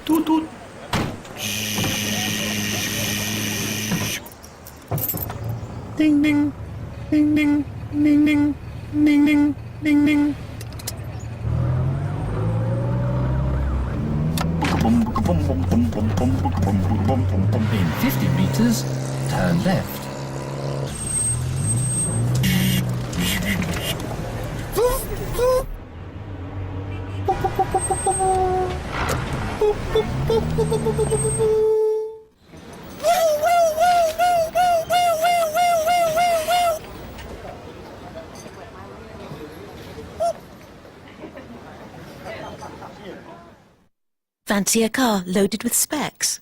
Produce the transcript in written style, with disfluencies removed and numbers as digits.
Toot toot. Ding ding. Ding ding. Ding ding. Ding ding. Ding ding. In 50 meters, turn left. Fancy a car loaded with specs?